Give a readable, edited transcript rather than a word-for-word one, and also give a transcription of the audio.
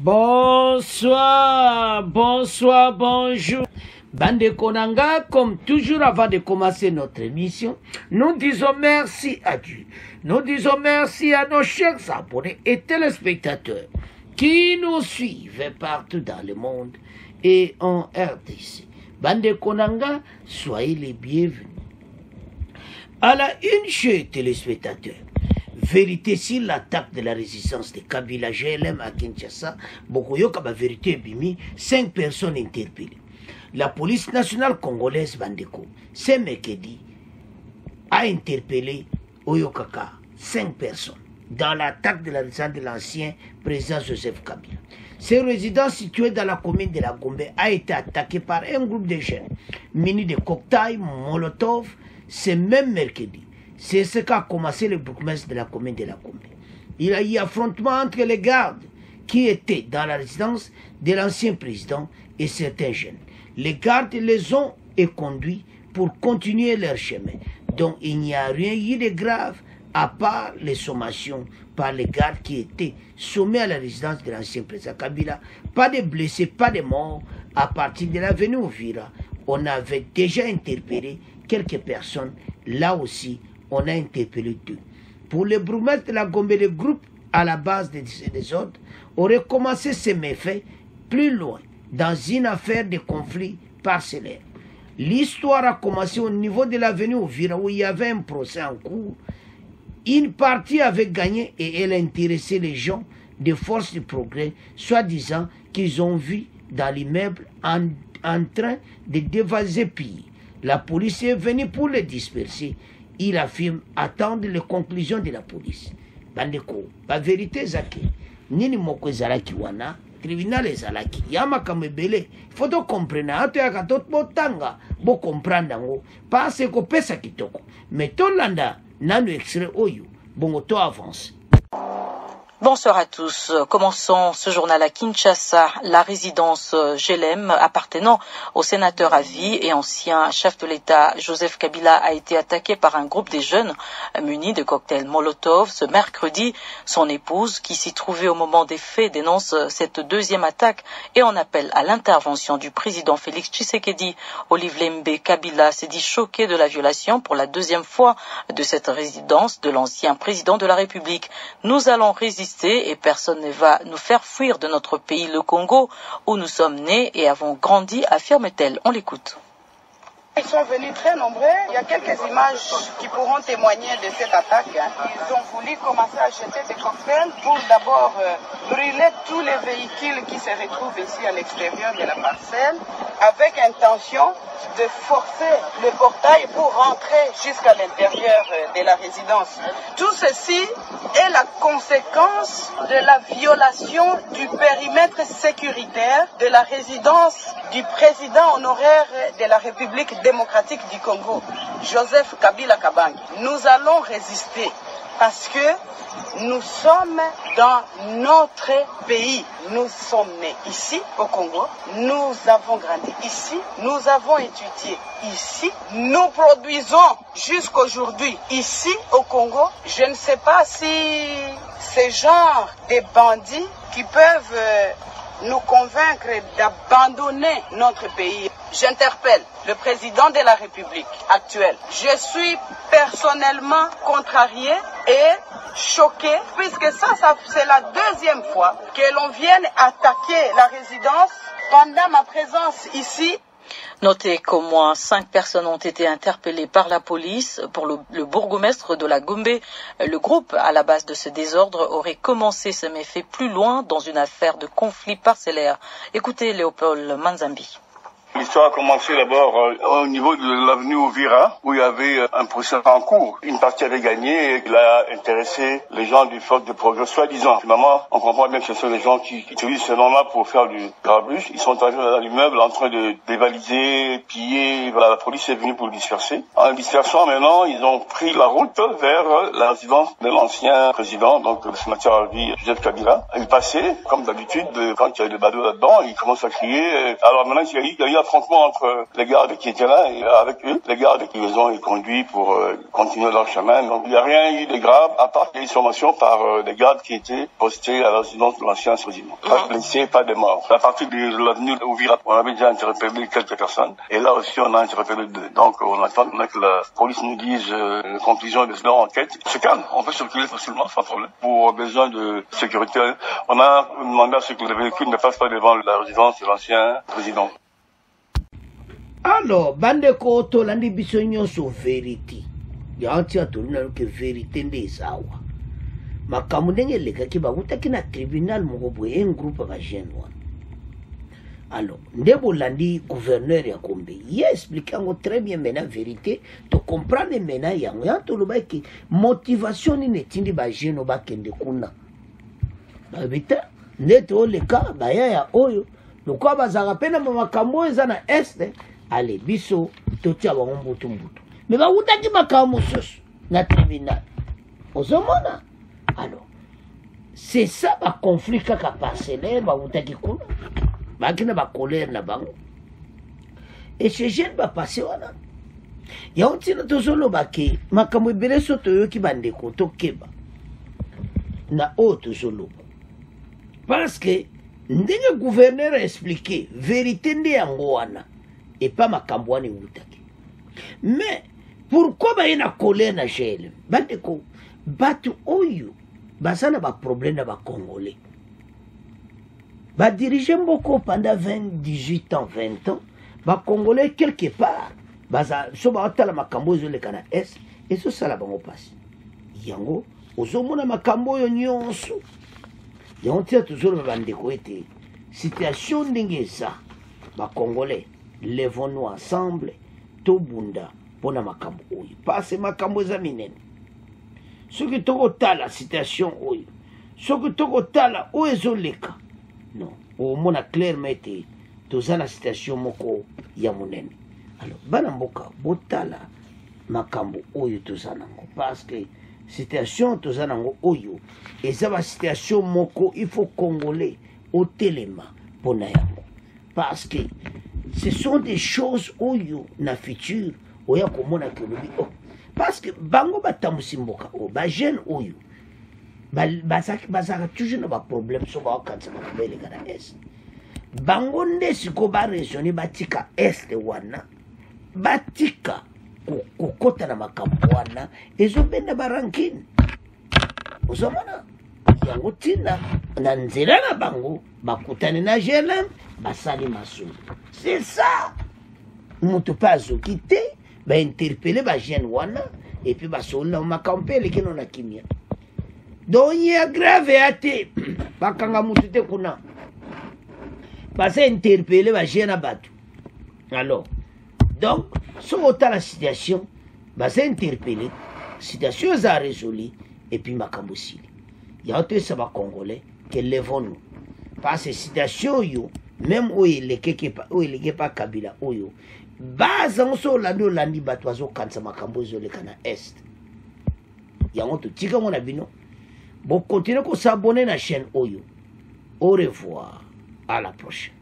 Bonsoir, bonsoir, bonjour. Bande Konanga, comme toujours avant de commencer notre émission, nous disons merci à Dieu. Nous disons merci à nos chers abonnés et téléspectateurs qui nous suivent partout dans le monde et en RDC. Bande Konanga, soyez les bienvenus. À la une, chers téléspectateurs, vérité sur l'attaque de la résistance de Kabila GLM à Kinshasa, Bokoyoka ba vérité bimi, 5 personnes interpellées. La police nationale congolaise Bandeko, ce mercredi, a interpellé Oyokaka 5 personnes dans l'attaque de la résidence de l'ancien président Joseph Kabila. Ce résident situé dans la commune de la Gombe a été attaqué par un groupe de jeunes munis de cocktails Molotov ce même mercredi. C'est ce qu'a commencé le bourgmestre de la commune de la Gombe. Il y a eu affrontement entre les gardes qui étaient dans la résidence de l'ancien président et certains jeunes. Les gardes les ont conduits pour continuer leur chemin. Donc il n'y a rien eu de grave à part les sommations par les gardes qui étaient sommés à la résidence de l'ancien président Kabila. Pas de blessés, pas de morts. À partir de l'avenue Ouvira, on avait déjà interpellé quelques personnes. Là aussi, on a interpellé 2. Pour le bourgmestre de la Gombe, le groupe à la base des ordres aurait commencé ses méfaits plus loin, dans une affaire de conflit parcellaire. L'histoire a commencé au niveau de l'avenue Ouvira, où il y avait un procès en cours. Une partie avait gagné et elle a intéressé les gens de Force du Progrès, soi-disant qu'ils ont vu dans l'immeuble en train de dévaser piller. La police est venue pour les disperser. Il affirme attendre les conclusions de la police. Bandeko, la vérité zaki, nini moko zalaki wana, tribunal ezalaki, yama kamebele, faut to comprendre, ato yaka tot botanga, bo comprendre ngo, parce ko pesa kitoko. Mais ton landa, nanu extrait oyo, bongo to avance. Bonsoir à tous. Commençons ce journal à Kinshasa. La résidence GLM appartenant au sénateur à vie et ancien chef de l'État Joseph Kabila a été attaqué par un groupe de jeunes munis de cocktails Molotov ce mercredi. Son épouse, qui s'y trouvait au moment des faits, dénonce cette deuxième attaque et en appelle à l'intervention du président Félix Tshisekedi. Olive Lembe Kabila s'est dit choqué de la violation pour la deuxième fois de cette résidence de l'ancien président de la République. Nous allons résister et personne ne va nous faire fuir de notre pays, le Congo, où nous sommes nés et avons grandi, affirme-t-elle. On l'écoute. Ils sont venus très nombreux. Il y a quelques images qui pourront témoigner de cette attaque. Ils ont voulu commencer à jeter des cocktails pour d'abord brûler tous les véhicules qui se retrouvent ici à l'extérieur de la parcelle, avec intention de forcer le portail pour rentrer jusqu'à l'intérieur de la résidence. Tout ceci est la conséquence de la violation du périmètre sécuritaire de la résidence du président honoraire de la République démocratique du Congo, Joseph Kabila Kabange. Nous allons résister parce que nous sommes dans notre pays. Nous sommes nés ici au Congo, nous avons grandi ici, nous avons étudié ici, nous produisons jusqu'aujourd'hui ici au Congo. Je ne sais pas si ce genre de bandits qui peuvent nous convaincre d'abandonner notre pays. J'interpelle le président de la République actuelle. Je suis personnellement contrarié et choqué, puisque ça c'est la deuxième fois que l'on vienne attaquer la résidence pendant ma présence ici. Notez qu'au moins 5 personnes ont été interpellées par la police. Pour le bourgmestre de la Gombe, le groupe à la base de ce désordre aurait commencé ses méfaits plus loin dans une affaire de conflit parcellaire. Écoutez Léopold Manzambi. L'histoire a commencé d'abord au niveau de l'avenue Ouvira, où il y avait un procès en cours. Une partie avait gagné et il a intéressé les gens du Force de Progrès, soi-disant. Finalement, on comprend bien que ce sont les gens qui utilisent ce nom-là pour faire du grabuge. Ils sont arrivés dans l'immeuble en train de dévaliser, piller. Voilà, la police est venue pour le disperser. En le dispersant, maintenant, ils ont pris la route vers la résidence de l'ancien président, donc le sénateur à vie, Joseph Kabila. Il passait, comme d'habitude, quand il y a des badauds là-dedans, il commence à crier. Alors maintenant, il y a affrontement entre les gardes qui étaient là et avec eux, les gardes qui les ont conduits pour continuer leur chemin. Donc il n'y a rien eu de grave, à part qu'il y a eu formation par des gardes qui étaient postés à la résidence de l'ancien régiment. Pas de blessés, pas de morts. À partir de l'avenue Ouvira, on avait déjà interpellé quelques personnes, et là aussi on a interpellé 2. Donc on attend que la police nous dise les conclusions de leur enquête. C'est calme, on peut circuler facilement, sans problème. Pour besoin de sécurité, on a demandé à ce que le véhicule ne passe pas devant la résidence de l'ancien président. Alors, bandeko tolandi biso nyonso vérité. Yanti atolina ke vérité nde sawa. Makamu ndenge lekaki bakutaki na tribunal moko boye un groupe ba jeune wana. Alors, ndebo landi gouverneur ya Kombe. Il explique encore très bien maintenant vérité. Tu comprends maintenant yango. Yanto loba ki motivation ni netindi ba jeune ba kende kuna. Ba bita neto leka ba ya oyo. Lokwa bazaka pena makambo eza na este. Allez, biso, totia bango mbutu. Mais ba utaki makambo mosusu na tribunal. Ozomona. Alors, c'est ça ba conflit kaka parcellaire ba utaki kuna. Bakina ba colère na bango. Et ce jeune ba passer wana. Ya ontina tozolo bake makambo ebele so toyoki bandeko tokeba. Na o tozolo. Parce que ndenge gouverneur a expliqué vérité nde yango wana. Et pas ma cambouane outaki. Mais pourquoi ba ina colère na gel? Bandeko batu oyo basana ba problème na ba congolais. Ba diriger mboko pendant 18 ans, 20 ans, ba congolais quelque part, baza so ba otala makambo zo le kana est et so sala bango passe. Yango ozomona makambo yo nyonso. Yango tia toujours bandeko ete situation ndenge ça ba congolais levons-nous ensemble, tobunda, pona makambo oyo. Passe makambo za minene. Soki toko tala situation oyo. Soki toko tala oyo leka. Non, au mona clairement ete toza na situation moko ya monene. Alors, bana mboka botala makambo oyo toza nango parce que situation toza nango oyo eza ba situation moko il faut congolais au telema pona yango. Parce que ce sont des choses oyo na futur oya komona ke lobi oh parce que bango batamusi mboka o ba jeune oyo bazaka toujours na ba problème so ba kanza makabele kana est bango nde siko ba raisonner batika est wana batika kokota na makambo wana ezobenda barankine ozomona yango tina na nzela na bango bakutane na jeune basali masolo. C'est ça. Mutu pazo kite ba interpeller ba jeune wana et puis ba sola makampele kino na kimia. Donye grave ate bakanga mutu te kuna. Basa interpeller ba jeune abatu. Alors, donc, so ta la situation, basa interpeller, situation za résolu et puis makambo sili. Ya te ça ba congolais que levons-nous. Parce que situation yo même où il est pas Kabila oyo baza onso lando landi batwazo kansa makambo zo le kana est yango to tika mona bino bo continuer ko s'abonner na chaîne oyo. Au revoir, à la prochaine.